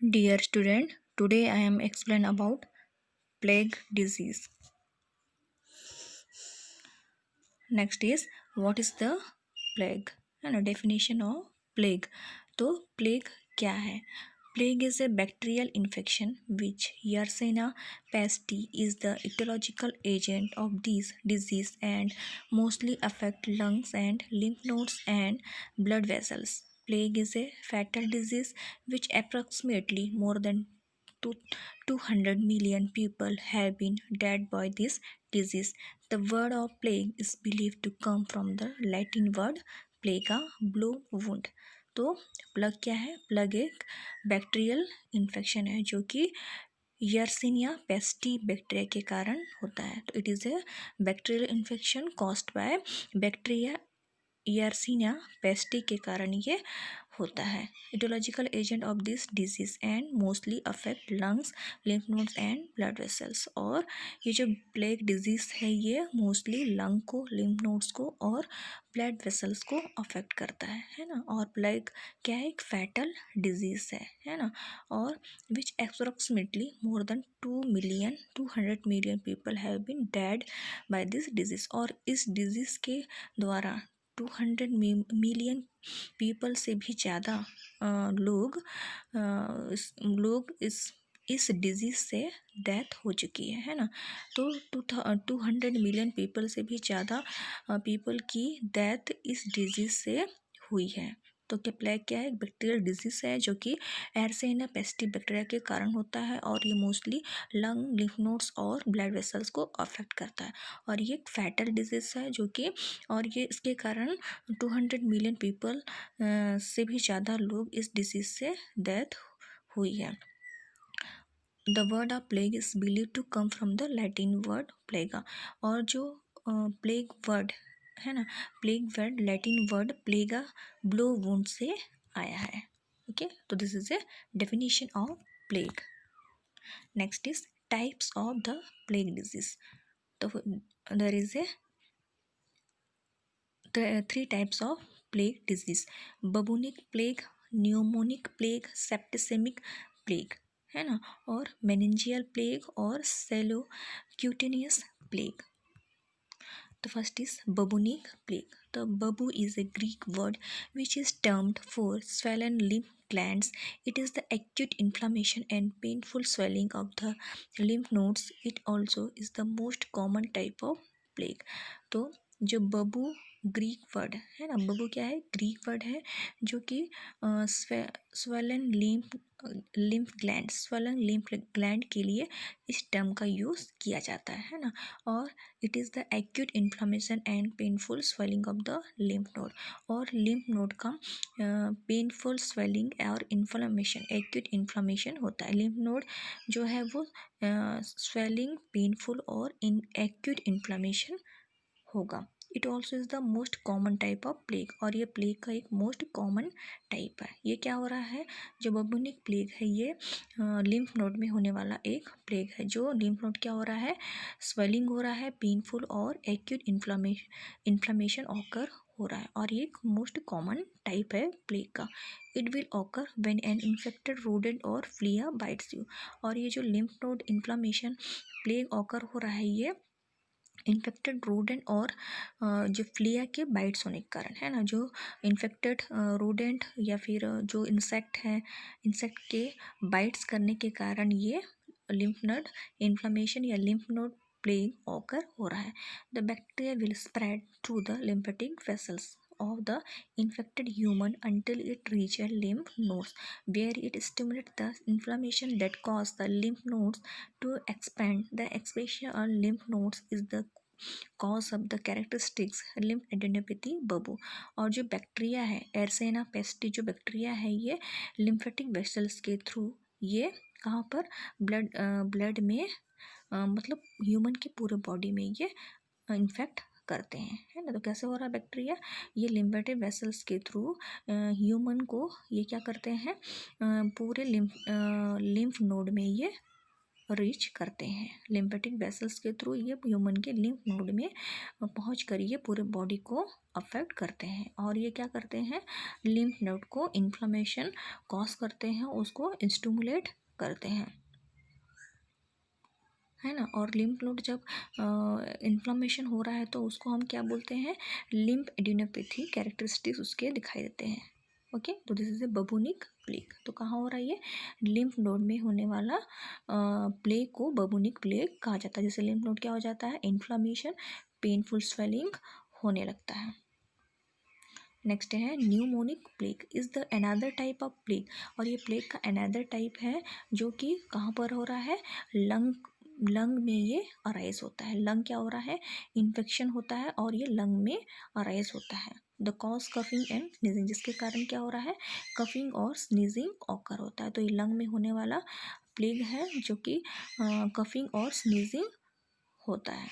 Dear student, today I am explain about plague disease. Next is what is the plague and a definition of plague. तो plague क्या है? Plague is a bacterial infection which Yersinia pestis is the etiological agent of this disease and mostly affect lungs and lymph nodes and blood vessels. Plague is a fatal disease which approximately more than 200 million people have been dead by this disease. The word of plague is believed to come from the Latin word plaga, blow, wound. तो plug क्या है? Plug एक bacterial infection है जो कि Yersinia pastry bacteria के कारण होता है. तो it is a bacterial infection caused by bacteria Yersinia pestis के कारण ये होता है. Etiological agent of this disease and mostly affect lungs, lymph nodes and blood vessels. और ये जो प्लेग डिजीज है ये मोस्टली लंग को, लिम्फ नोड्स को और ब्लड वेसल्स को अफेक्ट करता है ना. और प्लेग क्या है? एक फैटल डिजीज है ना. और which approximately more than 200 million people have been dead by this disease. और इस डिजीज के द्वारा 200 मिलियन पीपल से भी ज़्यादा लोग इस डिजीज़ से डेथ हो चुकी है ना. तो 200 मिलियन पीपल से भी ज़्यादा पीपल की डेथ इस डिजीज़ से हुई है. तो क्या प्लेग क्या है? एक बैक्टीरियल डिजीज़ है जो कि एयरसेना पेस्टी बैक्टीरिया के कारण होता है और ये मोस्टली लंग, लिम्फ नोड्स और ब्लड वेसल्स को अफेक्ट करता है. और ये एक फैटल डिजीज़ है जो कि और ये इसके कारण 200 मिलियन पीपल से भी ज़्यादा लोग इस डिजीज़ से डेथ हुई है. The word of plague is believe to come from the Latin word plaga. और जो प्लेग वर्ड है ना, plague word Latin word plaga, blow wound से आया है. ओके, तो this is a definition of plague. Next is types of the plague disease. तो there is a three types of plague disease: bubonic plague, pneumonic plague, septicemic plague है ना, और meningeal plague और सेलोक्यूटेनियस plague. The first is bubonic plague. The babu is a Greek word which is termed for swollen lymph glands. It is the acute inflammation and painful swelling of the lymph nodes. It also is the most common type of plague. तो जो बबू Greek word है ना, बबू क्या है? Greek word है जो कि swollen lymph gland, swollen lymph gland के लिए इस टर्म का यूज़ किया जाता है ना. और it is the acute inflammation and painful swelling of the lymph node. और लिम्फ नोड का पेनफुल स्वेलिंग और इन्फ्लामेशन, एक्यूट इन्फ्लामेशन होता है. लिम्फ नोड जो है वो स्वेलिंग, पेनफुल और एक्यूट इन्फ्लामेशन होगा. It also is the most common type of plague. और ये प्लेग का एक मोस्ट कॉमन टाइप है. ये क्या हो रहा है? जो बबूनिक प्लेग है ये लिम्फ नोड में होने वाला एक प्लेग है. जो लिम्फ नोड क्या हो रहा है? स्वेलिंग हो रहा है, पेनफुल और एक्यूट इन्फ्लामेशन ऑकर हो रहा है. और ये एक मोस्ट कॉमन टाइप है प्लेग का. It will occur when an infected rodent और फ्लिया बाइट्स यू. और ये जो lymph node inflammation plague occur हो रहा है ये इन्फेक्टेड रोडेंट और जो फ्लिया के बाइट्स होने के कारण है ना. जो इन्फेक्टेड रोडेंट या फिर जो इंसेक्ट है, इंसेक्ट के बाइट्स करने के कारण ये लिम्फ नोड इन्फ्लामेशन या लिम्फ नोड प्लेग ऑकर हो रहा है. The bacteria will spread through the lymphatic vessels of the infected human until it reaches lymph nodes, where it stimulates the inflammation that causes the lymph nodes to expand. The expansion of lymph nodes is the cause of the characteristics lymphadenopathy बबू. और जो bacteria है एयरसेना pastry, जो bacteria है ये lymphatic vessels के through ये कहाँ पर ब्लड में मतलब ह्यूमन के पूरे बॉडी में ये इन्फेक्ट करते हैं है ना. तो कैसे हो रहा है बैक्टीरिया? ये लिम्फेटिक वेसल्स के थ्रू ह्यूमन को ये क्या करते हैं? पूरे लिम्फ नोड में ये रीच करते हैं। लिम्फेटिक वेसल्स के थ्रू ये ह्यूमन के लिम्फ नोड में पहुँच कर ये पूरे बॉडी को अफेक्ट करते हैं। और ये क्या करते हैं, लिम्फ नोड को इन्फ्लेमेशन कॉज करते हैं, उसको स्टिमुलेट करते हैं, है ना। और लिम्फ नोड जब इन्फ्लेमेशन हो रहा है तो उसको हम क्या बोलते हैं, लिम्फ एडिनोपैथी कैरेक्टरिस्टिक्स उसके दिखाई देते हैं। ओके, तो दिस इज ए बबूनिक प्लेग। तो कहाँ हो रहा है ये, लिम्फ नोड में होने वाला प्लेग को बबूनिक प्लेग कहा जाता है। जैसे लिम्फ नोड क्या हो जाता है, इन्फ्लेमेशन, पेनफुल स्वेलिंग होने लगता है। नेक्स्ट है pneumonic plague is the another type of plague. और ये प्लेग का अनदर टाइप है जो कि कहाँ पर हो रहा है, लंग में ये अराइज होता है। लंग क्या हो रहा है, इन्फेक्शन होता है और ये लंग में अराइज होता है। The cause coughing and sneezing, जिसके कारण क्या हो रहा है, कफिंग और स्नीजिंग ऑकर होता है। तो ये लंग में होने वाला प्लेग है जो कि कफिंग और स्नीजिंग होता है।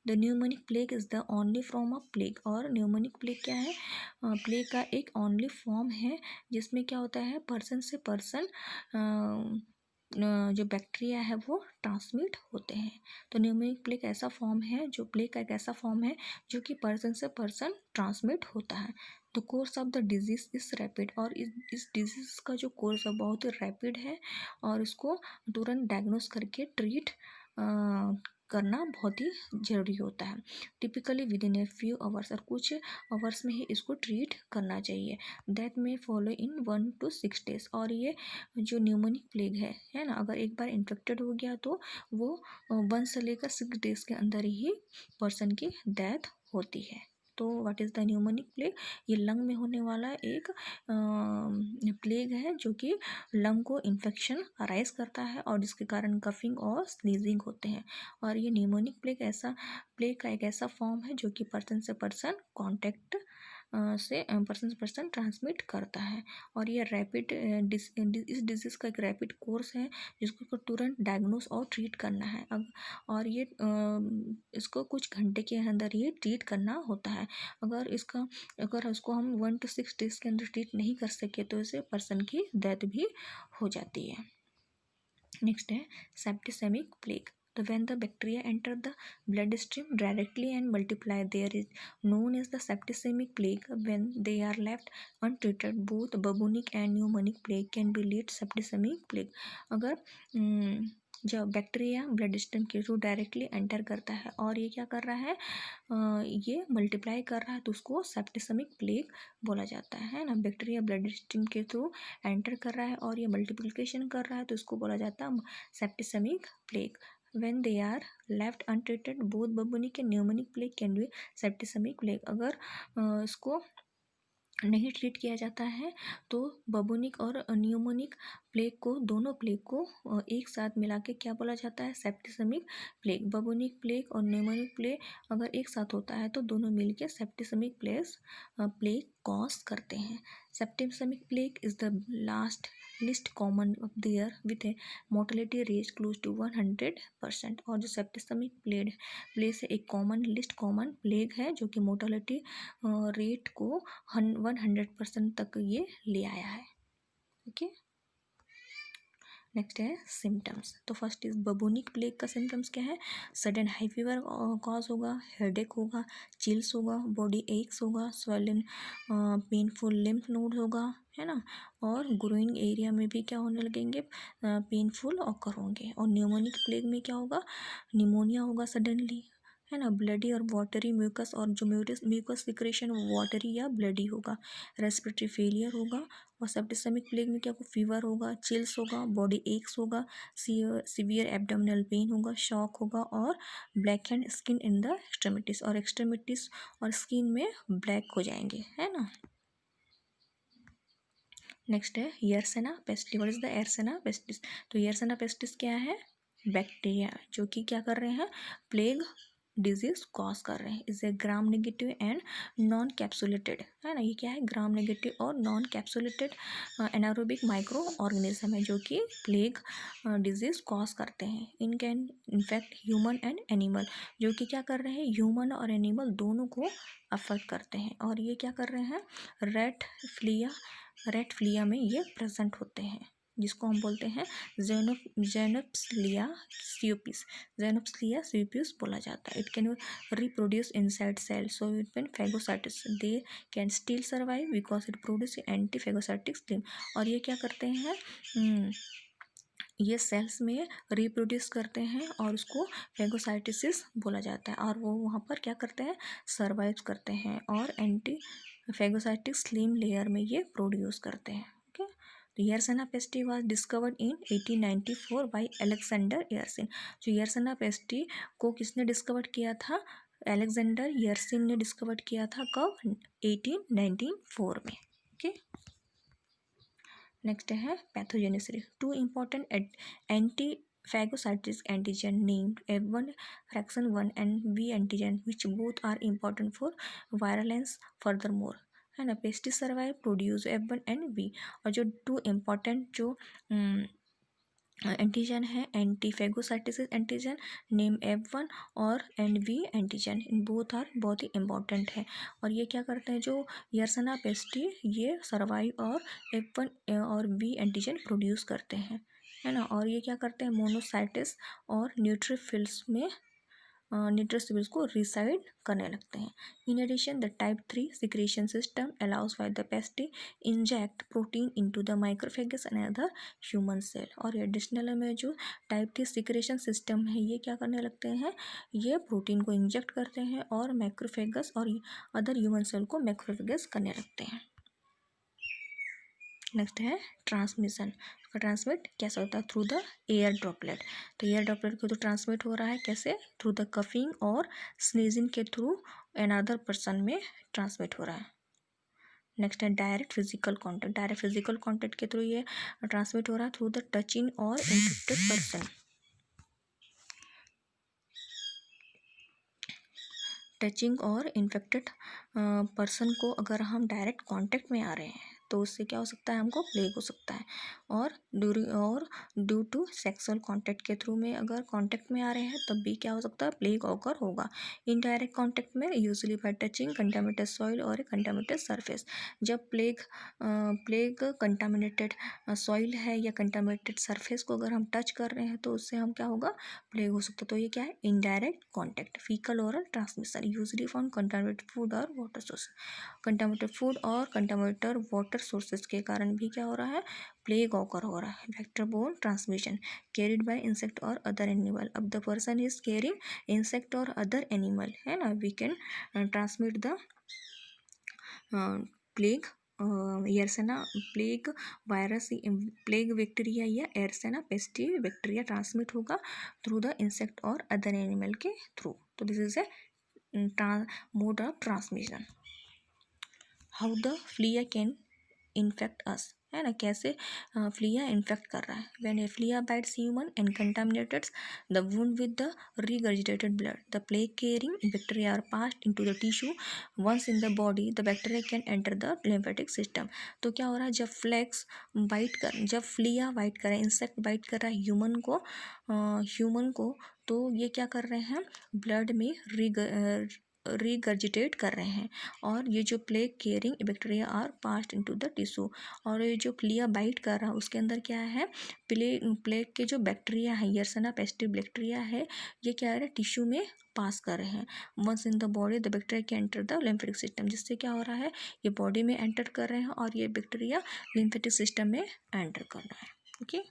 The pneumonic plague is the only form of plague. और न्यूमोनिक प्लेग क्या है, प्लेग का एक ओनली फॉर्म है जिसमें क्या होता है, पर्सन से पर्सन जो बैक्टीरिया है वो ट्रांसमिट होते हैं। तो न्यूमोनिक प्लेग ऐसा फॉर्म है, जो प्लेग का एक ऐसा फॉर्म है जो कि पर्सन से पर्सन ट्रांसमिट होता है। The course of the disease is rapid. और इस डिजीज़ का जो कोर्स है बहुत ही रैपिड है और इसको तुरंत डायग्नोस करके ट्रीट करना बहुत ही ज़रूरी होता है। Typically with in a few hours, और कुछ आवर्स में ही इसको ट्रीट करना चाहिए। दैट में फॉलो इन 1 to 6 days। और ये जो न्यूमोनिक प्लेग है ना, अगर एक बार इन्फेक्टेड हो गया तो वो 1 से लेकर 6 days के अंदर ही पर्सन की डेथ होती है। तो what is the pneumonic plague, ये लंग में होने वाला एक प्लेग है जो कि लंग को इन्फेक्शन अराइज करता है और जिसके कारण कफिंग और स्नीजिंग होते हैं। और ये न्यूमोनिक प्लेग का एक ऐसा फॉर्म है जो कि पर्सन से पर्सन कॉन्टैक्ट से पर्सन से पर्सन ट्रांसमिट करता है। और ये रैपिड इस डिजीज़ का एक रैपिड कोर्स है जिसको तुरंत डायग्नोस और ट्रीट करना है। अब और ये इसको कुछ घंटे के अंदर ये ट्रीट करना होता है। अगर उसको हम 1 to 6 days के अंदर ट्रीट नहीं कर सके तो इसे पर्सन की डेथ भी हो जाती है। नेक्स्ट है सेप्टिसेमिक प्लेग। तो when the bacteria enter the bloodstream directly and multiply, there is known as the septicemic plague. When they are left untreated, both bubonic and pneumonic plague can be lead septicemic plague. अगर जब bacteria blood stream के through directly enter करता है और ये क्या कर रहा है, ये मल्टीप्लाई कर रहा है तो उसको सेप्टिसेमिक प्लेग बोला जाता है ना। बैक्टीरिया ब्लड स्ट्रीम के थ्रू एंटर कर रहा है और ये मल्टीप्लिकेशन कर रहा है तो इसको बोला जाता है सेप्टिसेमिक plague. when they are left untreated, both bubonic and pneumonic plague can be septicemic plague. अगर इसको नहीं ट्रीट किया जाता है तो बबूनिक और न्यूमोनिक प्लेग को, दोनों प्लेग को एक साथ मिला के क्या बोला जाता है, सेप्टिसेमिक प्लेग। बबूनिक प्लेग और न्यूमोनिक प्लेग अगर एक साथ होता है तो दोनों मिलके सेप्टिसेमिक प्लेग कॉज करते हैं। Septicemic plague is the least common of the year with a mortality rate close to 100%। और जो सेप्टिसेमिक प्लेग से एक कॉमन प्लेग है जो कि मोर्टेलिटी रेट को 100% तक ये ले आया है। ओके, नेक्स्ट है सिम्टम्स। तो फर्स्ट इज बबूनिक प्लेग का सिम्टम्स क्या है, सडन हाई फीवर कॉज होगा, हेडेक होगा, चिल्स होगा, बॉडी एक्स होगा, स्वेलन पेनफुल लिम्फ नोड होगा, है ना। और ग्रोइंग एरिया में भी क्या होने लगेंगे, पेनफुल ऑकर होंगे। और न्यूमोनिक प्लेग में क्या होगा, निमोनिया होगा सडनली, है ना। ब्लडी और वाटरी म्यूकस, और जो म्यूकस सिक्रेशन वाटरी या ब्लडी होगा। रेस्पिरेटरी फेलियर होगा। और सेप्टिसेमिक प्लेग में क्या होगा, फीवर होगा, चिल्स होगा, बॉडी एक्स होगा, सीवियर एब्डोमिनल पेन होगा, शॉक होगा और black and skin in the extremities, और एक्सट्रीमिटीज़ और स्किन में ब्लैक हो जाएंगे, है ना। नेक्स्ट है Yersinia pestis. What is the Yersinia pestis. तो यर्सेना पेस्टिस क्या है, बैक्टीरिया जो कि क्या कर रहे हैं, प्लेग डिजीज कॉज कर रहे हैं। Is a gram negative and non capsulated, है ना। ये क्या है, ग्राम नेगेटिव और non capsulated anaerobic micro organism है जो कि प्लेग डिजीज कॉज करते हैं। In can infect human and animal, जो कि क्या कर रहे हैं, ह्यूमन और एनिमल दोनों को अफेक्ट करते हैं। और ये क्या कर रहे हैं, रेट फ्लिया में ये प्रेजेंट होते हैं। जिसको हम बोलते हैं ज़ेनोप्सिलिया स्यूपिस, ज़ेनोप्सिलिया स्यूपिस बोला जाता है। It can reproduce inside cell, so it can phagocytosis, they can still survive because it produce anti phagocytic slime. और ये क्या करते हैं, ये सेल्स में रिप्रोड्यूस करते हैं और उसको फेगोसाइटिस बोला जाता है, और वो वहाँ पर क्या करते हैं, सर्वाइव करते हैं और एंटी फेगोसाइटिक स्लिम लेयर में ये प्रोड्यूस करते हैं। ओके, तो Yersinia pestis was discovered in 1894 by Alexandre Yersin. जो यर्सेना पेस्टी को किसने डिस्कवर किया था, अलेक्जेंडर यर्सिन ने डिस्कवर किया था, कब, 1894 में। ओके, नेक्स्ट है pathogenesis. Two important anti phagocytic antigen named F1 fraction 1 and V antigen, which both are important for virulence. Furthermore, है ना, pestis survive produce F1 and V। और जो टू इम्पॉर्टेंट जो एंटीजन है, anti phagocytic antigen name F1 और and V antigen, इन both are बहुत ही इम्पॉर्टेंट है। और ये क्या करते हैं, जो यर्सेना पेस्टी ये सर्वाइव और F1 और V एंटीजन प्रोड्यूस करते हैं, है ना। और ये क्या करते हैं, मोनोसाइटिस और न्यूट्रोफिल्स में न्यूट्रोफिल्स को रिसाइड करने लगते हैं। In addition the type 3 secretion system allows for the pestis inject protein into the macrophages and other human cell. और एडिशनल में जो टाइप 3 सिक्रेशन सिस्टम है, ये क्या करने लगते हैं, ये प्रोटीन को इंजेक्ट करते हैं और माइक्रोफेगस और अदर ह्यूमन सेल को माइक्रोफेगस करने लगते हैं। नेक्स्ट है ट्रांसमिशन। ट्रांसमिट कैसे होता है, थ्रू द एयर ड्रॉपलेट। तो एयर ड्रॉपलेट को तो ट्रांसमिट हो रहा है कैसे, थ्रू द कफिंग और स्नीजिंग के थ्रू अनदर पर्सन में ट्रांसमिट हो रहा है। नेक्स्ट है direct physical contact. Direct physical contact के थ्रू ये ट्रांसमिट हो रहा है थ्रू द टचिंग और इन्फेक्टेड पर्सन। टचिंग और इन्फेक्टेड पर्सन को अगर हम डायरेक्ट कांटेक्ट में आ रहे हैं तो उससे क्या हो सकता है, हमको प्लेग हो सकता है। और ड्यू टू सेक्सुअल कांटेक्ट के थ्रू में अगर कांटेक्ट में आ रहे हैं तब भी क्या हो सकता है, प्लेग ऑकर होगा। इनडायरेक्ट कांटेक्ट में usually bye touching contaminated soil और कंटामिनेटेड सरफेस। जब प्लेग कंटामिनेटेड सॉइल है या कंटामिनेटेड सरफेस को अगर हम टच कर रहे हैं तो उससे हम क्या होगा, प्लेग हो सकता है। तो ये क्या है, indirect contact. Faecal oral transmission usually from contaminated food और वाटर सोर्स। कंटामिनेटेड फूड और कंटामिनेटेड वाटर सोर्सेज के कारण भी क्या हो रहा है, प्लेग ऑकर हो रहा है। Vector borne transmission carried by insect और अदर एनिमल। अब the person is carrying insect और अदर एनिमल, है ना, we can transmit the plague Yersinia plague virus, plague bacteria या एयरसेना पेस्टी बैक्टीरिया ट्रांसमिट होगा थ्रू द इंसेक्ट और other animal के through. तो this is a mode of transmission. How the flea can infect us, है ना, कैसे flea infect कर रहा है। When A Phulia bytes human and contaminated the wound with the regurgitated blood, the plague carrying bacteria are passed into the tissue. Once in the body, the bacteria can enter the lymphatic system. तो क्या हो रहा है, जब Phulia bite कर रहा है, insect bite कर रहा है ह्यूमन को, तो ये क्या कर रहे हैं, ब्लड में रिगर्जिटेट कर रहे हैं। और ये जो plague carrying bacteria are passed into the tissue. और ये जो फ्लिया बाइट कर रहा है उसके अंदर क्या है, प्लेग के जो बैक्टीरिया है, यर्सेना पेस्टी बैक्टीरिया है, ये क्या है, टिश्यू में पास कर रहे हैं। Once in the body the bacteria can enter the lymphatic system, जिससे क्या हो रहा है, ये बॉडी में एंटर कर रहे हैं और ये बैक्टीरिया लिम्फेटिक सिस्टम में एंटर कर रहा है। ओके,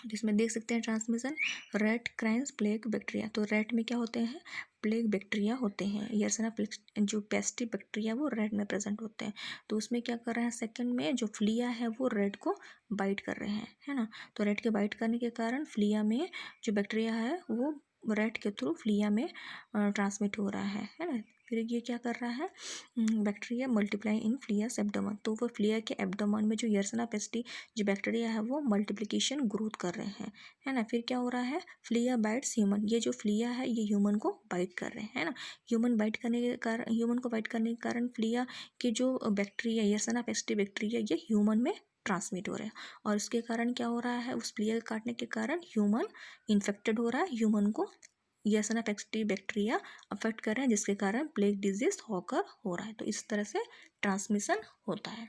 जिसमें देख सकते हैं ट्रांसमिशन, रेट क्राइंस प्लेग बैक्टीरिया। तो रेट में क्या होते हैं, प्लेग बैक्टीरिया होते हैं। यर्सेना जो पेस्टी बैक्टीरिया वो रेड में प्रेजेंट होते हैं। तो उसमें क्या कर रहे हैं, सेकंड में जो फ्लिया है वो रेड को बाइट कर रहे हैं, है ना। तो रेड के बाइट करने के कारण फ्लिया में जो बैक्टीरिया है वो रेड के थ्रू फ्लिया में ट्रांसमिट हो रहा है ना। फिर ये क्या कर रहा है, बैक्टीरिया मल्टीप्लाई इन फ्लियास एब्डोमन। तो वो फ्लिया के एब्डोमन में जो यर्सेना पेस्टी जो बैक्टीरिया है वो मल्टीप्लिकेशन ग्रोथ कर रहे हैं, है ना। फिर क्या हो रहा है, फ्लिया बाइट्स ह्यूमन। ये जो फ्लिया है ये ह्यूमन को बाइट कर रहे हैं, है ना। ह्यूमन को बाइट करने के कारण फ्लिया के जो बैक्टीरिया, यर्सेना पेस्टी बैक्टीरिया, ये ह्यूमन में ट्रांसमिट हो रहे हैं। और इसके कारण क्या हो रहा है, उस फ्लिया काटने के कारण ह्यूमन इन्फेक्टेड हो रहा है, ह्यूमन को यर्सेना पेस्टी बैक्टीरिया अफेक्ट कर रहे हैं, जिसके कारण प्लेग डिजीज होकर हो रहा है। तो इस तरह से ट्रांसमिशन होता है।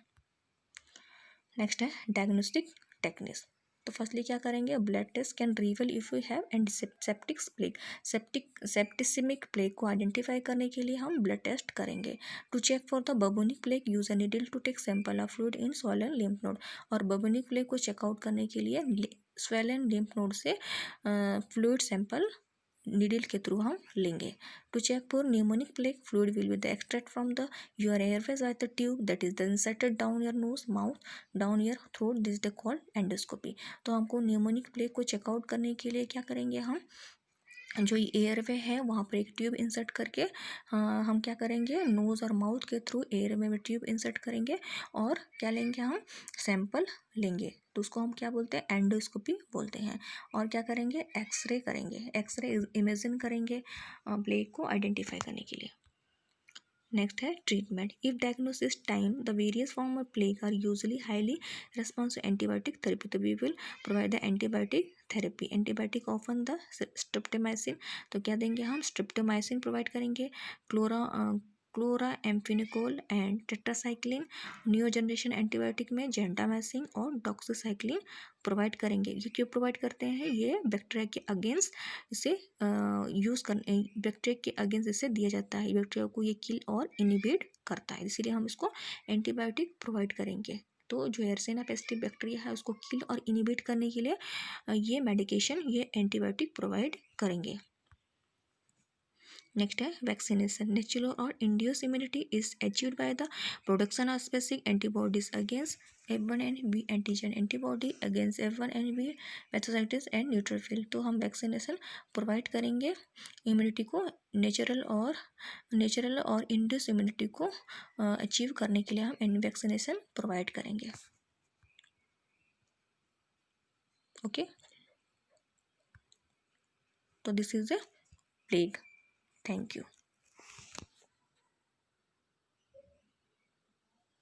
नेक्स्ट है डायग्नोस्टिक टेक्निक्स। तो फर्स्टली क्या करेंगे, blood test can reveal if you have antiseptic plague, septicemic plague को आइडेंटिफाई करने के लिए हम ब्लड टेस्ट करेंगे। To check for the bubonic plague use a needle to take sample of fluid in swollen lymph node. और bubonic plague को checkout करने के लिए स्वॉलन लिम्फ नोड से फ्लूइड सैंपल नीडल के थ्रू हम लेंगे। To check for pneumonic plague, fluid will be the extract from the your Airways by the tube that is the inserted down your nose mouth down your throat, this the called endoscopy. तो हमको pneumonic plague को checkout करने के लिए क्या करेंगे, हम जो एयरवे है वहाँ पर एक ट्यूब इंसर्ट करके हम क्या करेंगे, नोज़ और माउथ के थ्रू एयरवे में ट्यूब इंसर्ट करेंगे और क्या लेंगे, हम सैंपल लेंगे। तो उसको हम क्या बोलते हैं, एंडोस्कोपी बोलते हैं। और क्या करेंगे, एक्सरे करेंगे, एक्सरे इमेजिन करेंगे प्लेग को आइडेंटिफाई करने के लिए। नेक्स्ट है treatment. If diagnosis time the various form of plague are usually highly responsive antibiotic therapy, तो we will provide the antibiotic therapy. Antibiotic often the streptomycin, तो क्या देंगे हम, स्ट्रेप्टोमाइसिन प्रोवाइड करेंगे। Chloramphenicol and tetracycline. New generation antibiotic में gentamicin और doxycycline provide करेंगे। ये क्यों प्रोवाइड करते हैं, ये बैक्टीरिया के अगेंस्ट इसे यूज़ कर बैक्टीरिया के अगेंस्ट इसे दिया जाता है। बैक्टीरिया को ये किल और इनिबिट करता है, इसीलिए हम इसको एंटीबायोटिक प्रोवाइड करेंगे। तो जो एयरसेना पेस्टि बैक्टीरिया है उसको किल और इनिबिट करने के लिए ये मेडिकेशन, ये एंटीबायोटिक प्रोवाइड करेंगे। नेक्स्ट है वैक्सीनेशन। नेचुरल और induced immunity is achieved by the production of specific antibodies against F1 and B antigen, antibody against F1 and B phagocytes and neutrophil. तो हम वैक्सीनेशन प्रोवाइड करेंगे immunity को, natural और induced immunity को achieve करने के लिए हम वैक्सीनेशन प्रोवाइड करेंगे। ओके, तो this is a plague. Thank you.